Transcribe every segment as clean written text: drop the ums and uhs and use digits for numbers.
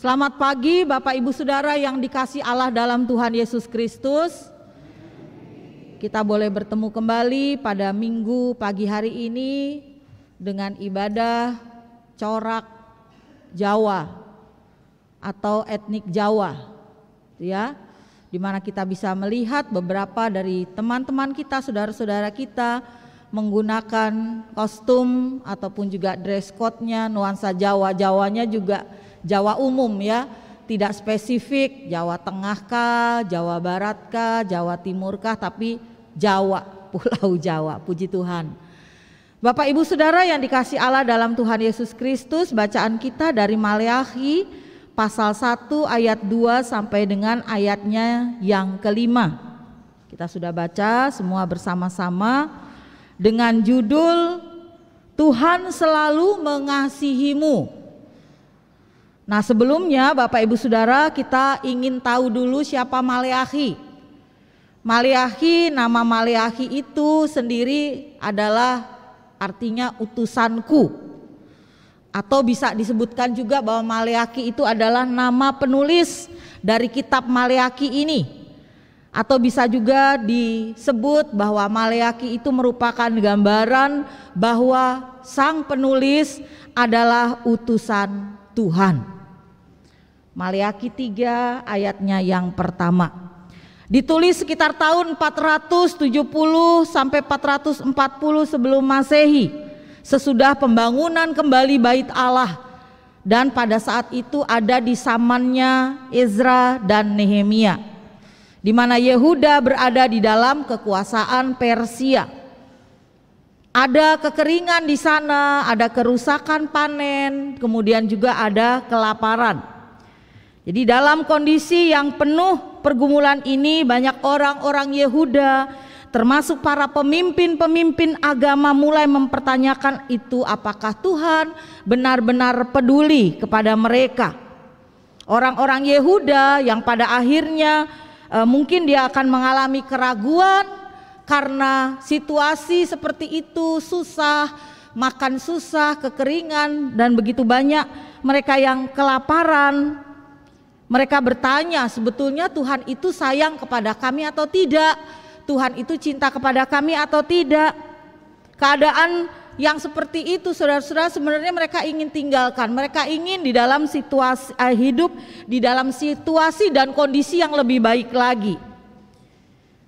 Selamat pagi Bapak Ibu Saudara yang dikasihi Allah dalam Tuhan Yesus Kristus. Kita boleh bertemu kembali pada Minggu pagi hari ini dengan ibadah corak Jawa atau etnik Jawa, ya, di mana kita bisa melihat beberapa dari teman-teman kita, saudara-saudara kita menggunakan kostum ataupun juga dress code-nya nuansa Jawa. Jawanya juga Jawa umum, ya, tidak spesifik Jawa Tengah kah, Jawa Barat kah, Jawa Timur kah, tapi Jawa, Pulau Jawa. Puji Tuhan. Bapak Ibu Saudara yang dikasihi Allah dalam Tuhan Yesus Kristus, bacaan kita dari Maleakhi pasal 1 ayat 2 sampai dengan ayatnya yang kelima. Kita sudah baca semua bersama-sama dengan judul Tuhan selalu mengasihimu. Nah, sebelumnya Bapak Ibu Saudara, kita ingin tahu dulu siapa Maleakhi. Maleakhi, nama Maleakhi itu sendiri adalah artinya utusanku, atau bisa disebutkan juga bahwa Maleakhi itu adalah nama penulis dari kitab Maleakhi ini, atau bisa juga disebut bahwa Maleakhi itu merupakan gambaran bahwa sang penulis adalah utusan Tuhan. Maleakhi 3 ayatnya yang pertama. Ditulis sekitar tahun 470 sampai 440 sebelum Masehi, sesudah pembangunan kembali Bait Allah, dan pada saat itu ada di zamannya Ezra dan Nehemia, di mana Yehuda berada di dalam kekuasaan Persia. Ada kekeringan di sana, ada kerusakan panen, kemudian juga ada kelaparan. Jadi dalam kondisi yang penuh pergumulan ini, banyak orang-orang Yehuda termasuk para pemimpin-pemimpin agama mulai mempertanyakan itu, apakah Tuhan benar-benar peduli kepada mereka. Orang-orang Yehuda yang pada akhirnya mungkin dia akan mengalami keraguan karena situasi seperti itu, susah, makan susah, kekeringan, dan begitu banyak mereka yang kelaparan. Mereka bertanya, sebetulnya Tuhan itu sayang kepada kami atau tidak? Tuhan itu cinta kepada kami atau tidak? Keadaan yang seperti itu, saudara-saudara, sebenarnya mereka ingin tinggalkan. Mereka ingin di dalam situasi hidup di dalam situasi dan kondisi yang lebih baik lagi.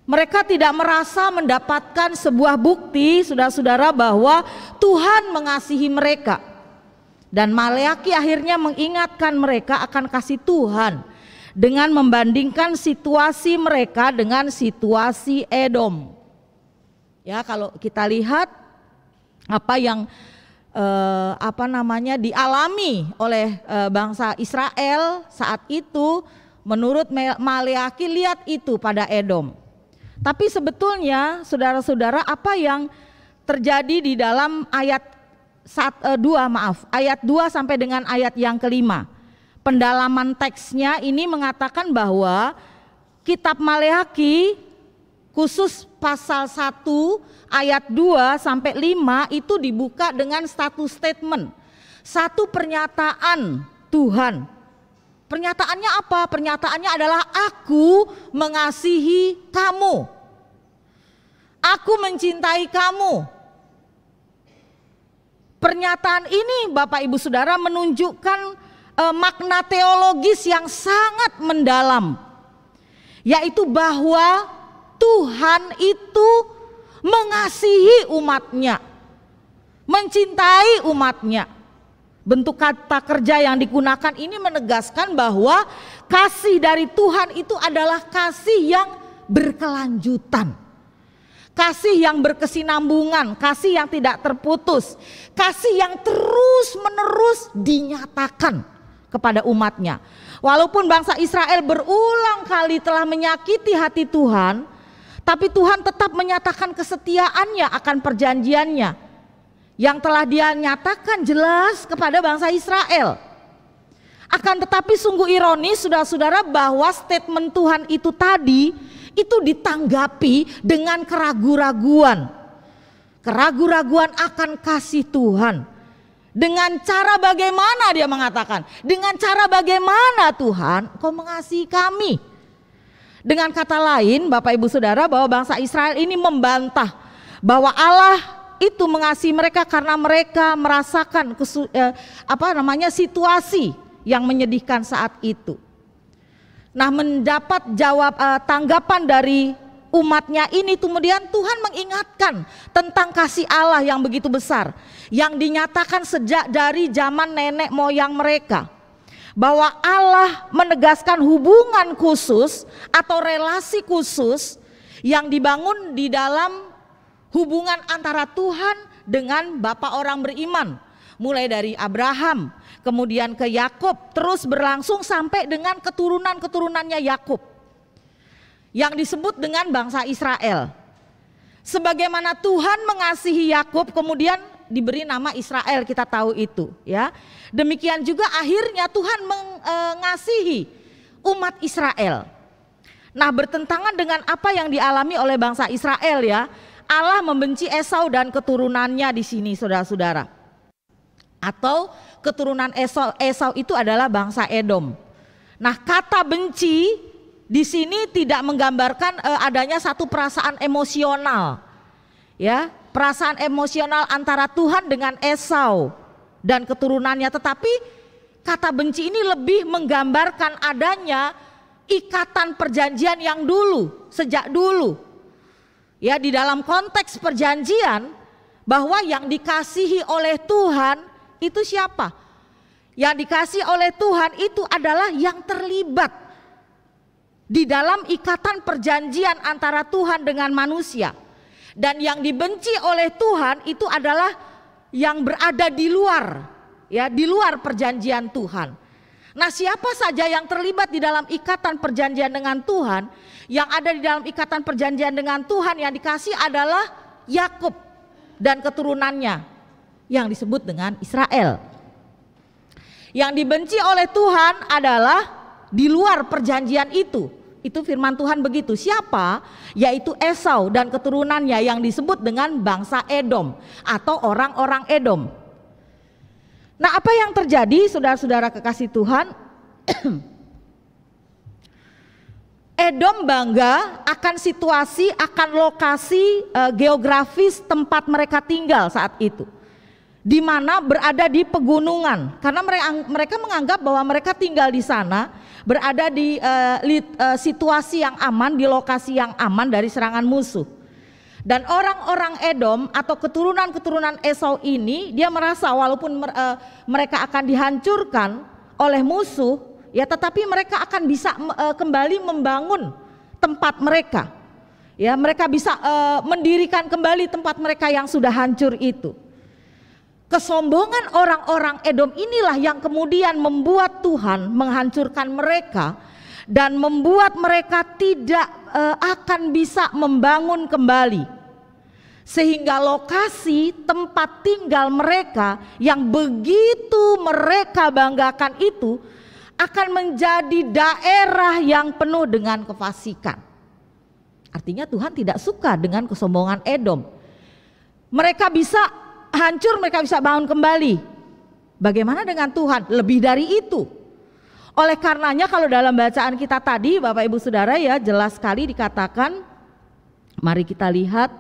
Mereka tidak merasa mendapatkan sebuah bukti, saudara-saudara, bahwa Tuhan mengasihi mereka. Dan Maleakhi akhirnya mengingatkan mereka akan kasih Tuhan dengan membandingkan situasi mereka dengan situasi Edom. Ya, kalau kita lihat apa yang dialami oleh bangsa Israel saat itu, menurut Maleakhi, lihat itu pada Edom. Tapi sebetulnya saudara-saudara, apa yang terjadi di dalam ayat 2 sampai dengan ayat yang kelima, pendalaman teksnya ini mengatakan bahwa kitab Maleakhi khusus pasal 1 ayat 2 sampai 5 itu dibuka dengan status statement, satu pernyataan Tuhan. Pernyataannya apa? Pernyataannya adalah aku mengasihi kamu, aku mencintai kamu. Pernyataan ini Bapak Ibu Saudara menunjukkan makna teologis yang sangat mendalam, yaitu bahwa Tuhan itu mengasihi umatnya, mencintai umatnya. Bentuk kata kerja yang digunakan ini menegaskan bahwa kasih dari Tuhan itu adalah kasih yang berkelanjutan, kasih yang berkesinambungan, kasih yang tidak terputus, kasih yang terus-menerus dinyatakan kepada umatnya. Walaupun bangsa Israel berulang kali telah menyakiti hati Tuhan, tapi Tuhan tetap menyatakan kesetiaannya akan perjanjiannya yang telah Dia nyatakan jelas kepada bangsa Israel. Akan tetapi sungguh ironis, saudara-saudara, bahwa statement Tuhan itu tadi itu ditanggapi dengan keraguan-raguan akan kasih Tuhan. Dengan cara bagaimana dia mengatakan? Dengan cara bagaimana Tuhan Kau mengasihi kami? Dengan kata lain Bapak Ibu Saudara, bahwa bangsa Israel ini membantah bahwa Allah itu mengasihi mereka karena mereka merasakan situasi yang menyedihkan saat itu. Nah, mendapat tanggapan dari umatnya ini, kemudian Tuhan mengingatkan tentang kasih Allah yang begitu besar, yang dinyatakan sejak dari zaman nenek moyang mereka, bahwa Allah menegaskan hubungan khusus atau relasi khusus yang dibangun di dalam hubungan antara Tuhan dengan Bapa orang beriman, mulai dari Abraham, kemudian ke Yakub, terus berlangsung sampai dengan keturunan-keturunannya Yakub, yang disebut dengan bangsa Israel. Sebagaimana Tuhan mengasihi Yakub, kemudian diberi nama Israel, kita tahu itu ya. Demikian juga akhirnya Tuhan mengasihi umat Israel. Nah, bertentangan dengan apa yang dialami oleh bangsa Israel ya. Allah membenci Esau dan keturunannya di sini, saudara-saudara. Atau keturunan Esau itu adalah bangsa Edom. Nah, kata benci di sini tidak menggambarkan adanya satu perasaan emosional, ya, perasaan emosional antara Tuhan dengan Esau dan keturunannya, tetapi kata benci ini lebih menggambarkan adanya ikatan perjanjian yang dulu, sejak dulu, ya, di dalam konteks perjanjian, bahwa yang dikasihi oleh Tuhan itu siapa? Yang dikasihi oleh Tuhan itu adalah yang terlibat di dalam ikatan perjanjian antara Tuhan dengan manusia. Dan yang dibenci oleh Tuhan itu adalah yang berada di luar, ya, di luar perjanjian Tuhan. Nah, siapa saja yang terlibat di dalam ikatan perjanjian dengan Tuhan, yang ada di dalam ikatan perjanjian dengan Tuhan, yang dikasih adalah Yakub dan keturunannya yang disebut dengan Israel. Yang dibenci oleh Tuhan adalah di luar perjanjian itu. Itu firman Tuhan begitu. Siapa? Yaitu Esau dan keturunannya yang disebut dengan bangsa Edom atau orang-orang Edom. Nah, apa yang terjadi, saudara-saudara kekasih Tuhan? Edom bangga akan situasi, akan lokasi geografis tempat mereka tinggal saat itu, di mana berada di pegunungan, karena mereka menganggap bahwa mereka tinggal di sana, berada di situasi yang aman, di lokasi yang aman dari serangan musuh. Dan orang-orang Edom atau keturunan-keturunan Esau ini, dia merasa walaupun mereka akan dihancurkan oleh musuh, ya, tetapi mereka akan bisa kembali membangun tempat mereka. Ya, mereka bisa mendirikan kembali tempat mereka yang sudah hancur itu. Kesombongan orang-orang Edom inilah yang kemudian membuat Tuhan menghancurkan mereka dan membuat mereka tidak akan bisa membangun kembali. Sehingga lokasi tempat tinggal mereka yang begitu mereka banggakan itu akan menjadi daerah yang penuh dengan kefasikan. Artinya Tuhan tidak suka dengan kesombongan Edom. Mereka bisa hancur, mereka bisa bangun kembali. Bagaimana dengan Tuhan? Lebih dari itu. Oleh karenanya kalau dalam bacaan kita tadi, Bapak Ibu Saudara, ya, jelas sekali dikatakan, mari kita lihat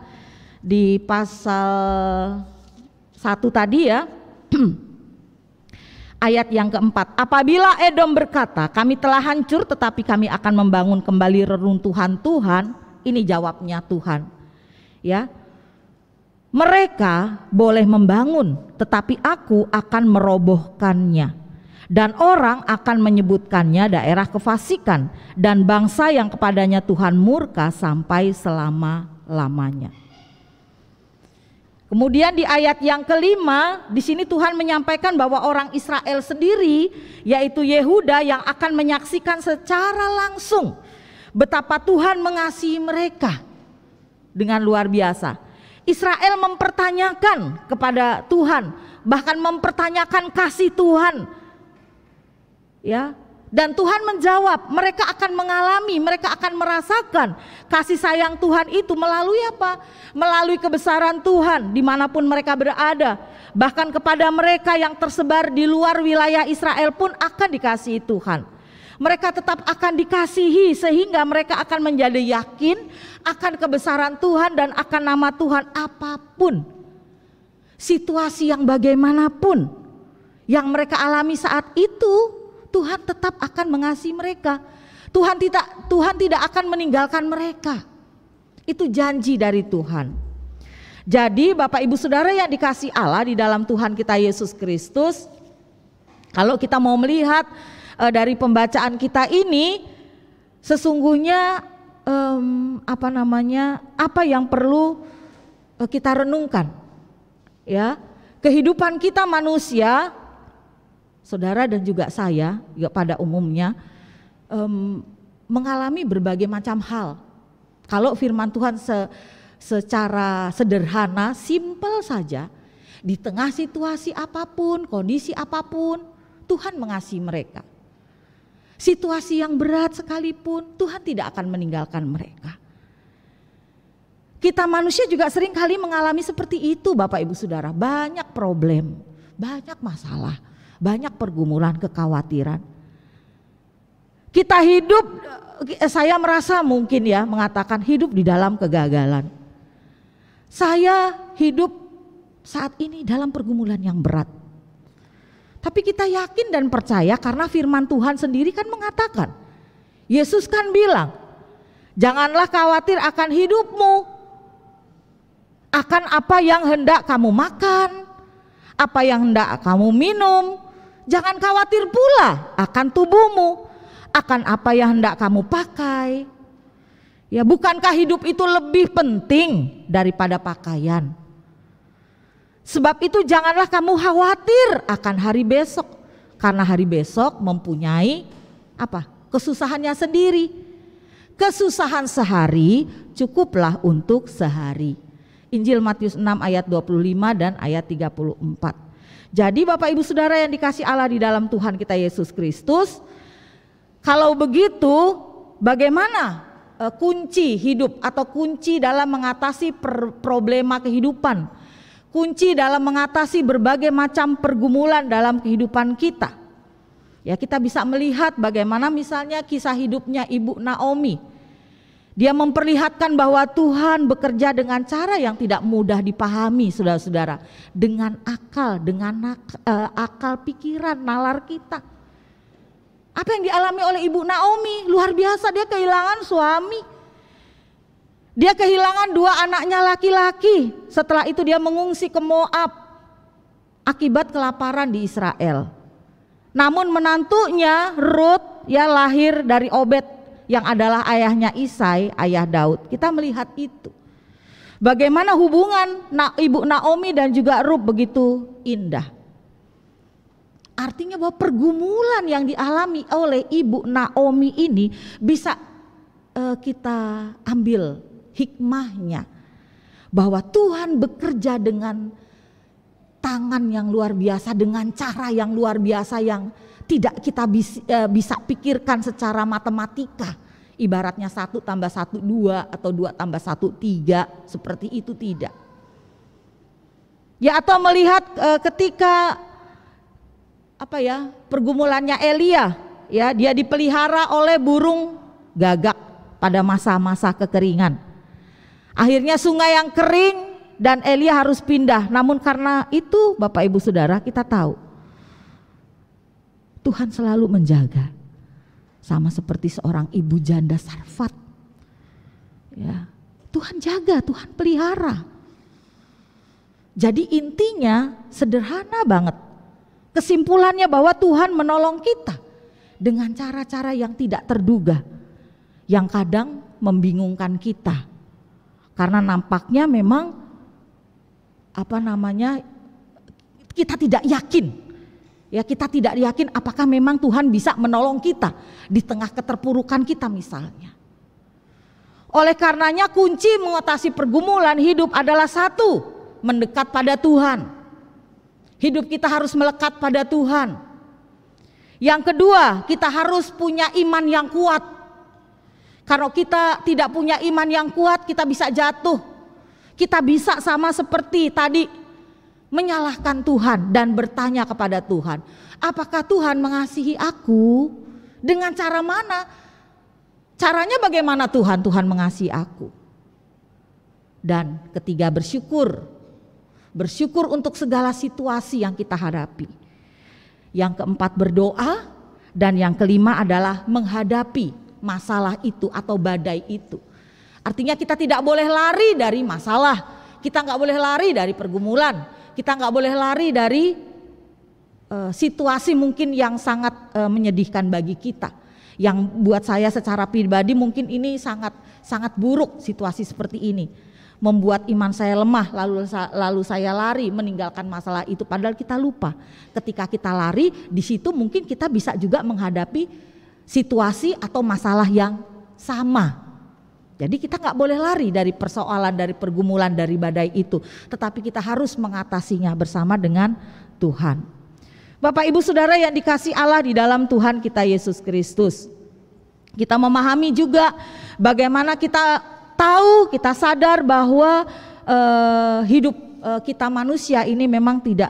di pasal 1 tadi, ya. Ayat yang keempat, apabila Edom berkata, kami telah hancur tetapi kami akan membangun kembali reruntuhan Tuhan, ini jawabnya Tuhan, ya. Mereka boleh membangun, tetapi aku akan merobohkannya. Dan orang akan menyebutkannya daerah kefasikan, dan bangsa yang kepadanya Tuhan murka sampai selama-lamanya. Kemudian di ayat yang kelima, di sini Tuhan menyampaikan bahwa orang Israel sendiri, yaitu Yehuda, yang akan menyaksikan secara langsung betapa Tuhan mengasihi mereka dengan luar biasa. Israel mempertanyakan kepada Tuhan, bahkan mempertanyakan kasih Tuhan, ya, Dan Tuhan menjawab, mereka akan mengalami, mereka akan merasakan kasih sayang Tuhan itu melalui apa? Melalui kebesaran Tuhan dimanapun mereka berada. Bahkan kepada mereka yang tersebar di luar wilayah Israel pun akan dikasihi Tuhan. Mereka tetap akan dikasihi sehingga mereka akan menjadi yakin akan kebesaran Tuhan dan akan nama Tuhan apapun. Situasi yang bagaimanapun yang mereka alami saat itu, Tuhan tetap akan mengasihi mereka. Tuhan tidak akan meninggalkan mereka. Itu janji dari Tuhan. Jadi Bapak Ibu Saudara yang dikasihi Allah di dalam Tuhan kita Yesus Kristus, kalau kita mau melihat dari pembacaan kita ini, sesungguhnya apa yang perlu kita renungkan, ya, kehidupan kita manusia, saudara dan juga saya juga pada umumnya mengalami berbagai macam hal. Kalau firman Tuhan secara sederhana, simpel saja, di tengah situasi apapun, kondisi apapun, Tuhan mengasihi mereka. Situasi yang berat sekalipun, Tuhan tidak akan meninggalkan mereka. Kita manusia juga sering kali mengalami seperti itu Bapak Ibu Saudara. Banyak problem, banyak masalah, banyak pergumulan, kekhawatiran. Kita hidup, saya merasa mungkin ya mengatakan hidup di dalam kegagalan. Saya hidup saat ini dalam pergumulan yang berat. Tapi kita yakin dan percaya karena firman Tuhan sendiri kan mengatakan, Yesus kan bilang, janganlah khawatir akan hidupmu, akan apa yang hendak kamu makan, apa yang hendak kamu minum. Jangan khawatir pula akan tubuhmu, akan apa yang hendak kamu pakai. Ya, bukankah hidup itu lebih penting daripada pakaian? Sebab itu janganlah kamu khawatir akan hari besok, karena hari besok mempunyai apa? Kesusahannya sendiri. Kesusahan sehari cukuplah untuk sehari. Injil Matius 6 ayat 25 dan ayat 34. Jadi Bapak Ibu Saudara yang dikasihi Allah di dalam Tuhan kita Yesus Kristus, kalau begitu bagaimana kunci hidup atau kunci dalam mengatasi problema kehidupan, kunci dalam mengatasi berbagai macam pergumulan dalam kehidupan kita? Ya, kita bisa melihat bagaimana misalnya kisah hidupnya Ibu Naomi. Dia memperlihatkan bahwa Tuhan bekerja dengan cara yang tidak mudah dipahami, saudara-saudara, dengan akal pikiran, nalar kita. Apa yang dialami oleh Ibu Naomi luar biasa. Dia kehilangan suami, dia kehilangan 2 anaknya laki-laki. Setelah itu dia mengungsi ke Moab akibat kelaparan di Israel. Namun menantunya Ruth ya lahir dari Obed yang adalah ayahnya Isai, ayah Daud. Kita melihat itu. Bagaimana hubungan Ibu Naomi dan juga Ruth begitu indah. Artinya bahwa pergumulan yang dialami oleh Ibu Naomi ini bisa kita ambil hikmahnya. Bahwa Tuhan bekerja dengan tangan yang luar biasa, dengan cara yang luar biasa yang tidak kita bisa pikirkan secara matematika. Ibaratnya 1 tambah 1 2 atau 2 tambah 1 3, seperti itu tidak. Ya, atau melihat ketika pergumulannya Elia, ya, dia dipelihara oleh burung gagak pada masa-masa kekeringan. Akhirnya sungai yang kering dan Elia harus pindah. Namun karena itu Bapak Ibu Saudara, kita tahu Tuhan selalu menjaga, sama seperti seorang ibu janda Sarfat. Ya, Tuhan jaga, Tuhan pelihara. Jadi intinya sederhana banget. Kesimpulannya bahwa Tuhan menolong kita dengan cara-cara yang tidak terduga, yang kadang membingungkan kita. Karena nampaknya memang kita tidak yakin. Ya, kita tidak yakin apakah memang Tuhan bisa menolong kita di tengah keterpurukan kita misalnya. Oleh karenanya kunci mengatasi pergumulan hidup adalah 1, mendekat pada Tuhan. Hidup kita harus melekat pada Tuhan. Yang kedua, kita harus punya iman yang kuat. Kalau kita tidak punya iman yang kuat, kita bisa jatuh. Kita bisa sama seperti tadi, menyalahkan Tuhan dan bertanya kepada Tuhan, apakah Tuhan mengasihi aku? Dengan cara mana? Caranya bagaimana Tuhan mengasihi aku? Dan ketiga, bersyukur. Bersyukur untuk segala situasi yang kita hadapi. Yang keempat, berdoa. Dan yang kelima adalah menghadapi masalah itu atau badai itu. Artinya kita tidak boleh lari dari masalah. Kita nggak boleh lari dari pergumulan. Kita nggak boleh lari dari situasi mungkin yang sangat menyedihkan bagi kita, yang buat saya secara pribadi mungkin ini sangat buruk. Situasi seperti ini membuat iman saya lemah, lalu saya lari meninggalkan masalah itu, padahal kita lupa ketika kita lari di situ mungkin kita bisa juga menghadapi situasi atau masalah yang sama. Jadi kita nggak boleh lari dari persoalan, dari pergumulan, dari badai itu, tetapi kita harus mengatasinya bersama dengan Tuhan. Bapak Ibu Saudara yang dikasih Allah di dalam Tuhan kita Yesus Kristus, kita memahami juga bagaimana kita tahu, kita sadar bahwa hidup kita manusia ini memang kita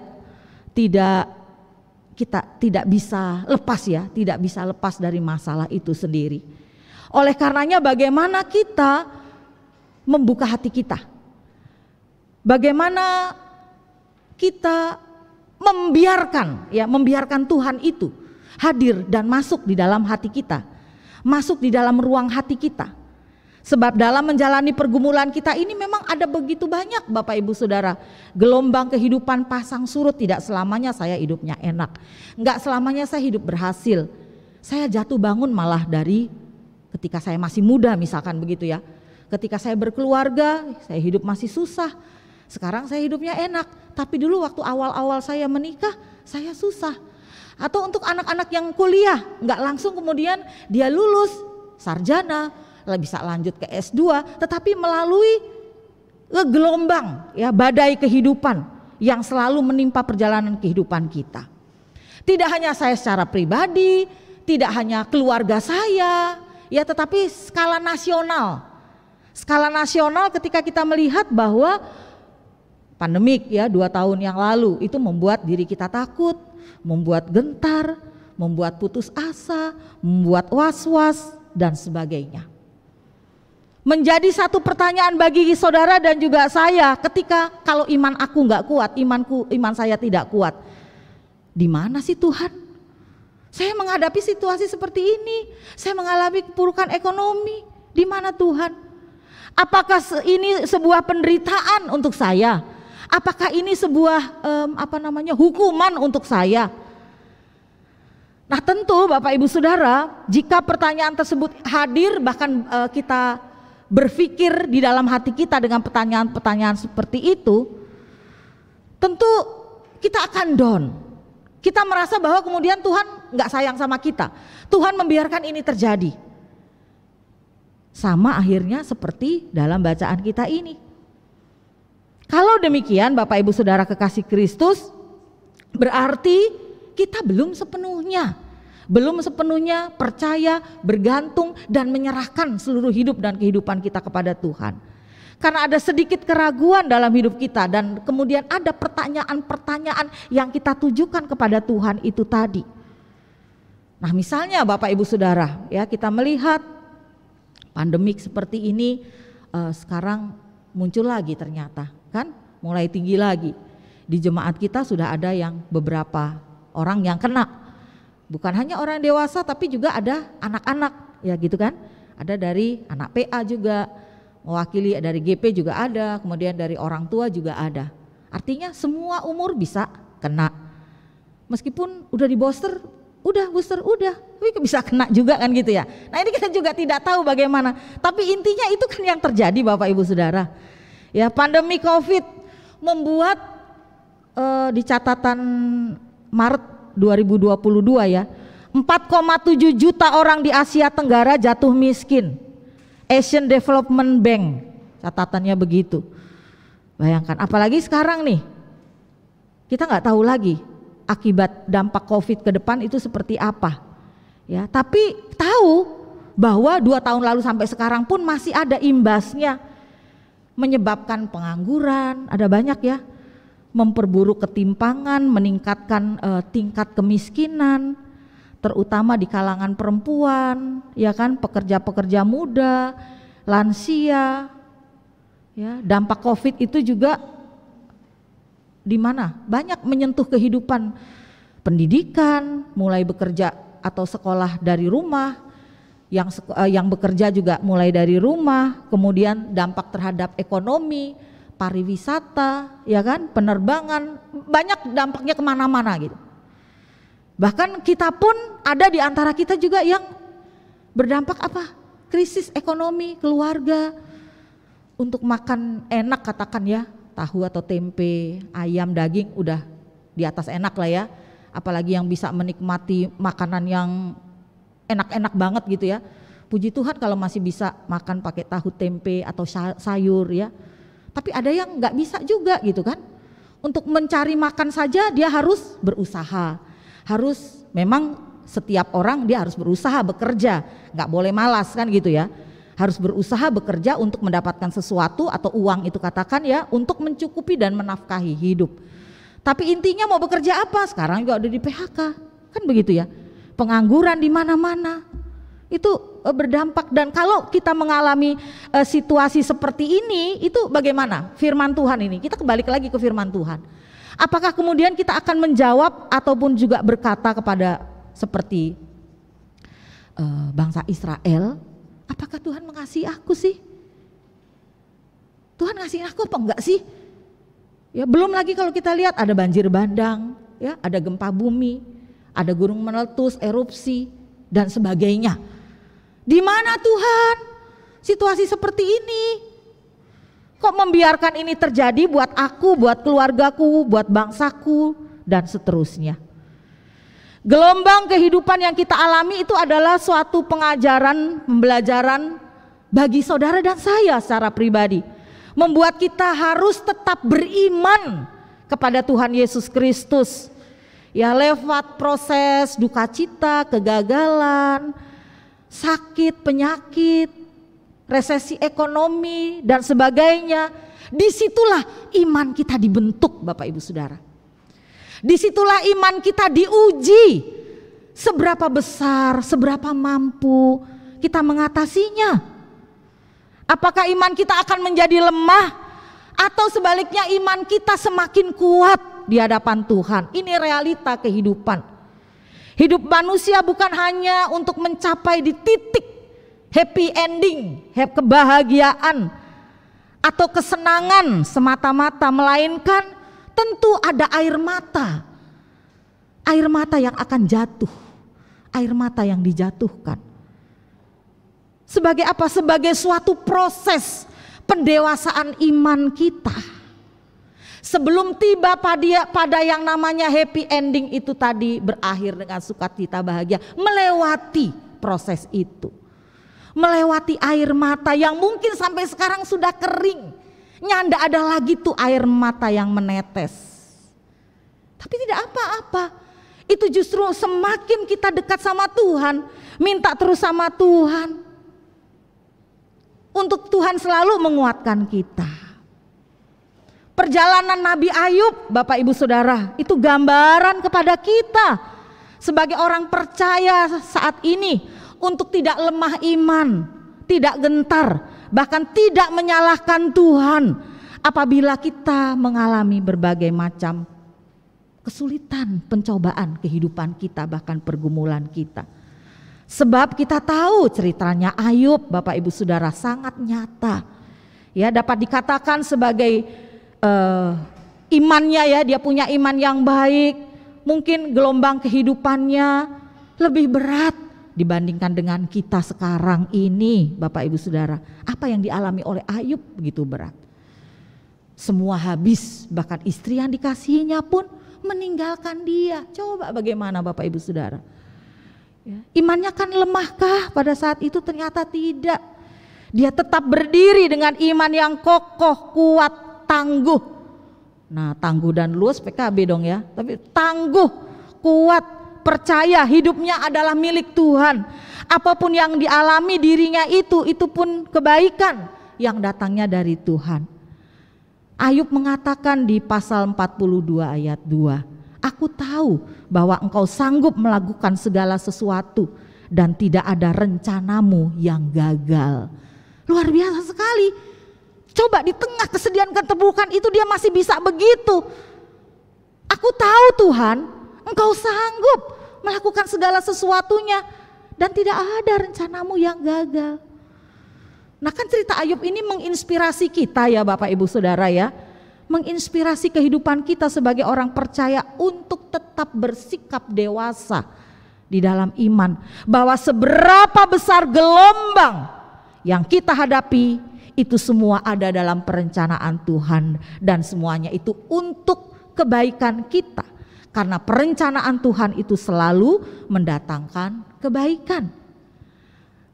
tidak bisa lepas ya, tidak bisa lepas dari masalah itu sendiri. Oleh karenanya bagaimana kita membuka hati kita, bagaimana kita membiarkan Tuhan itu hadir dan masuk di dalam hati kita, masuk di dalam ruang hati kita. Sebab dalam menjalani pergumulan kita ini memang ada begitu banyak Bapak Ibu Saudara, gelombang kehidupan pasang surut. Tidak selamanya saya hidupnya enak, enggak selamanya saya hidup berhasil. Saya jatuh bangun malah dari ketika saya masih muda misalkan begitu ya. Ketika saya berkeluarga, saya hidup masih susah. Sekarang saya hidupnya enak, tapi dulu waktu awal-awal saya menikah, saya susah. Atau untuk anak-anak yang kuliah, enggak langsung kemudian dia lulus sarjana, bisa lanjut ke S2, tetapi melalui gelombang ya, badai kehidupan yang selalu menimpa perjalanan kehidupan kita. Tidak hanya saya secara pribadi, tidak hanya keluarga saya, ya, tetapi skala nasional. Skala nasional ketika kita melihat bahwa pandemik ya 2 tahun yang lalu itu membuat diri kita takut, membuat gentar, membuat putus asa, membuat was-was dan sebagainya. Menjadi satu pertanyaan bagi saudara dan juga saya ketika kalau iman aku nggak kuat, iman saya tidak kuat. Di mana sih Tuhan? Saya menghadapi situasi seperti ini, saya mengalami keburukan ekonomi. Di mana Tuhan? Apakah ini sebuah penderitaan untuk saya? Apakah ini sebuah hukuman untuk saya? Nah tentu Bapak Ibu Saudara, jika pertanyaan tersebut hadir, bahkan kita berpikir di dalam hati kita dengan pertanyaan-pertanyaan seperti itu, tentu kita akan down. Kita merasa bahwa kemudian Tuhan nggak sayang sama kita. Tuhan membiarkan ini terjadi. Sama akhirnya seperti dalam bacaan kita ini. Kalau demikian Bapak Ibu Saudara kekasih Kristus, berarti kita belum sepenuhnya percaya, bergantung dan menyerahkan seluruh hidup dan kehidupan kita kepada Tuhan. Karena ada sedikit keraguan dalam hidup kita dan kemudian ada pertanyaan-pertanyaan yang kita tujukan kepada Tuhan itu tadi. Nah misalnya Bapak Ibu Saudara ya, kita melihat pandemik seperti ini sekarang muncul lagi ternyata kan, mulai tinggi lagi. Di jemaat kita sudah ada yang beberapa orang yang kena. Bukan hanya orang dewasa tapi juga ada anak-anak ya gitu kan. Ada dari anak PA juga, mewakili dari GP juga ada, kemudian dari orang tua juga ada. Artinya semua umur bisa kena. Meskipun udah di booster, tapi bisa kena juga kan gitu ya. Nah ini kita juga tidak tahu bagaimana. Tapi intinya itu kan yang terjadi Bapak Ibu Saudara. Ya pandemi COVID membuat di catatan Maret 2022 ya, 4,7 juta orang di Asia Tenggara jatuh miskin. Asian Development Bank catatannya begitu. Bayangkan, apalagi sekarang nih, kita nggak tahu lagi akibat dampak COVID ke depan itu seperti apa. Ya, tapi tahu bahwa 2 tahun lalu sampai sekarang pun masih ada imbasnya, menyebabkan pengangguran, ada banyak ya, memperburuk ketimpangan, meningkatkan tingkat kemiskinan, terutama di kalangan perempuan, ya kan, pekerja-pekerja muda, lansia. Ya, dampak COVID itu juga di mana banyak menyentuh kehidupan pendidikan, mulai bekerja atau sekolah dari rumah, yang bekerja juga mulai dari rumah, kemudian dampak terhadap ekonomi, pariwisata, ya kan, penerbangan, banyak dampaknya kemana-mana gitu. Bahkan kita pun ada di antara kita juga yang berdampak apa? Krisis ekonomi, keluarga, untuk makan enak katakan ya, tahu atau tempe, ayam, daging udah di atas enak lah ya. Apalagi yang bisa menikmati makanan yang enak-enak banget gitu ya. Puji Tuhan kalau masih bisa makan pakai tahu tempe atau sayur ya. Tapi ada yang nggak bisa juga gitu kan. Untuk mencari makan saja dia harus berusaha. Harus memang setiap orang dia harus berusaha bekerja, nggak boleh malas kan gitu ya. Harus berusaha bekerja untuk mendapatkan sesuatu atau uang itu katakan ya, untuk mencukupi dan menafkahi hidup. Tapi intinya mau bekerja apa? Sekarang juga udah di PHK, kan begitu ya. Pengangguran di mana-mana itu berdampak. Dan kalau kita mengalami situasi seperti ini, itu bagaimana firman Tuhan ini? Kita kembali lagi ke firman Tuhan. Apakah kemudian kita akan menjawab ataupun juga berkata kepada seperti bangsa Israel, apakah Tuhan mengasihi aku sih? Tuhan ngasihin aku apa enggak sih? Ya, belum lagi kalau kita lihat ada banjir bandang, ya, ada gempa bumi, ada gunung meletus, erupsi dan sebagainya. Di mana Tuhan situasi seperti ini? Kok membiarkan ini terjadi buat aku, buat keluargaku, buat bangsaku dan seterusnya. Gelombang kehidupan yang kita alami itu adalah suatu pengajaran, pembelajaran bagi saudara dan saya secara pribadi. Membuat kita harus tetap beriman kepada Tuhan Yesus Kristus. Ya, lewat proses duka cita, kegagalan, sakit, penyakit, resesi ekonomi dan sebagainya. Disitulah iman kita dibentuk, Bapak Ibu Saudara. Disitulah iman kita diuji, seberapa besar, seberapa mampu kita mengatasinya. Apakah iman kita akan menjadi lemah atau sebaliknya iman kita semakin kuat di hadapan Tuhan. Ini realita kehidupan. Hidup manusia bukan hanya untuk mencapai di titik happy ending, kebahagiaan atau kesenangan semata-mata, melainkan tentu ada air mata. Air mata yang akan jatuh, air mata yang dijatuhkan. Sebagai apa? Sebagai suatu proses pendewasaan iman kita. Sebelum tiba pada yang namanya happy ending itu tadi berakhir dengan sukacita bahagia, melewati proses itu. Melewati air mata yang mungkin sampai sekarang sudah kering. Nyanda ada lagi tuh air mata yang menetes. Tapi tidak apa-apa. Itu justru semakin kita dekat sama Tuhan, minta terus sama Tuhan, untuk Tuhan selalu menguatkan kita. Perjalanan Nabi Ayub, Bapak Ibu Saudara, itu gambaran kepada kita sebagai orang percaya saat ini untuk tidak lemah iman, tidak gentar, bahkan tidak menyalahkan Tuhan apabila kita mengalami berbagai macam kesulitan, pencobaan kehidupan kita, bahkan pergumulan kita. Sebab kita tahu ceritanya Ayub, Bapak Ibu Saudara, sangat nyata. Ya, dapat dikatakan sebagai imannya, ya, dia punya iman yang baik. Mungkin gelombang kehidupannya lebih berat dibandingkan dengan kita sekarang ini, Bapak Ibu Saudara. Apa yang dialami oleh Ayub begitu berat. Semua habis, bahkan istri yang dikasihinya pun meninggalkan dia. Coba bagaimana Bapak Ibu Saudara? Ya, imannya kan lemahkah pada saat itu? Ternyata tidak. Dia tetap berdiri dengan iman yang kokoh, kuat, tangguh. Nah, tangguh dan luas PKB dong ya. Tapi tangguh, kuat, percaya hidupnya adalah milik Tuhan. Apapun yang dialami dirinya itu pun kebaikan yang datangnya dari Tuhan. Ayub mengatakan di pasal 42 ayat 2, aku tahu bahwa engkau sanggup melakukan segala sesuatu dan tidak ada rencanamu yang gagal. Luar biasa sekali. Coba di tengah kesedihan keterpurukan itu dia masih bisa begitu. Aku tahu Tuhan, engkau sanggup melakukan segala sesuatunya dan tidak ada rencanamu yang gagal. Nah kan cerita Ayub ini menginspirasi kita ya Bapak Ibu Saudara ya. Menginspirasi kehidupan kita sebagai orang percaya untuk tetap bersikap dewasa di dalam iman. Bahwa seberapa besar gelombang yang kita hadapi itu semua ada dalam perencanaan Tuhan. Dan semuanya itu untuk kebaikan kita. Karena perencanaan Tuhan itu selalu mendatangkan kebaikan.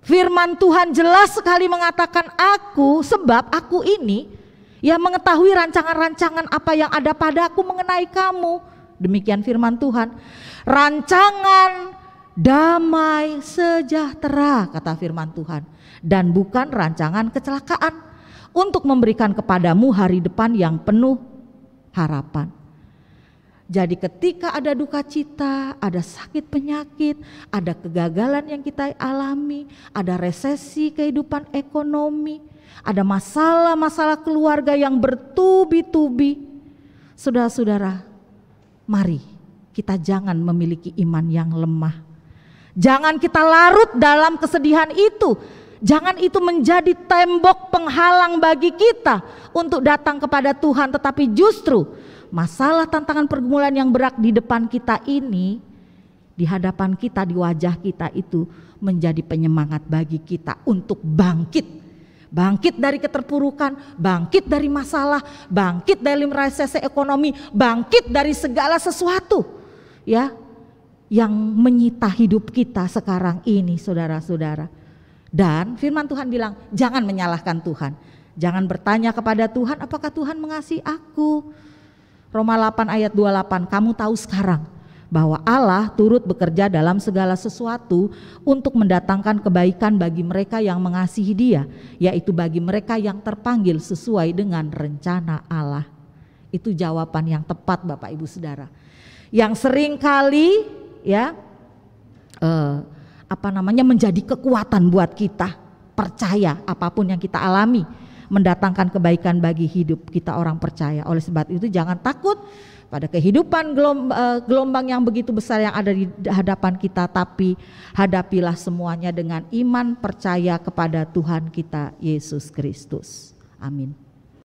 Firman Tuhan jelas sekali mengatakan sebab aku ini yang mengetahui rancangan-rancangan apa yang ada padaku mengenai kamu. Demikian firman Tuhan. Rancangan damai sejahtera kata firman Tuhan. Dan bukan rancangan kecelakaan. Untuk memberikan kepadamu hari depan yang penuh harapan. Jadi ketika ada duka cita, ada sakit penyakit, ada kegagalan yang kita alami, ada resesi kehidupan ekonomi, ada masalah-masalah keluarga yang bertubi-tubi. Saudara-saudara, mari kita jangan memiliki iman yang lemah. Jangan kita larut dalam kesedihan itu. Jangan itu menjadi tembok penghalang bagi kita untuk datang kepada Tuhan, tetapi justru masalah, tantangan, pergumulan yang berat di depan kita ini, di hadapan kita, di wajah kita itu menjadi penyemangat bagi kita untuk bangkit. Bangkit dari keterpurukan, bangkit dari masalah, bangkit dari resesi ekonomi, bangkit dari segala sesuatu ya yang menyita hidup kita sekarang ini saudara-saudara. Dan firman Tuhan bilang jangan menyalahkan Tuhan. Jangan bertanya kepada Tuhan apakah Tuhan mengasihi aku. Roma 8 ayat 28, kamu tahu sekarang bahwa Allah turut bekerja dalam segala sesuatu untuk mendatangkan kebaikan bagi mereka yang mengasihi Dia, yaitu bagi mereka yang terpanggil sesuai dengan rencana Allah. Itu jawaban yang tepat Bapak Ibu Saudara. Yang sering kali ya menjadi kekuatan buat kita percaya apapun yang kita alami mendatangkan kebaikan bagi hidup kita orang percaya. Oleh sebab itu jangan takut pada kehidupan gelombang yang begitu besar yang ada di hadapan kita, tapi hadapilah semuanya dengan iman percaya kepada Tuhan kita Yesus Kristus. Amin.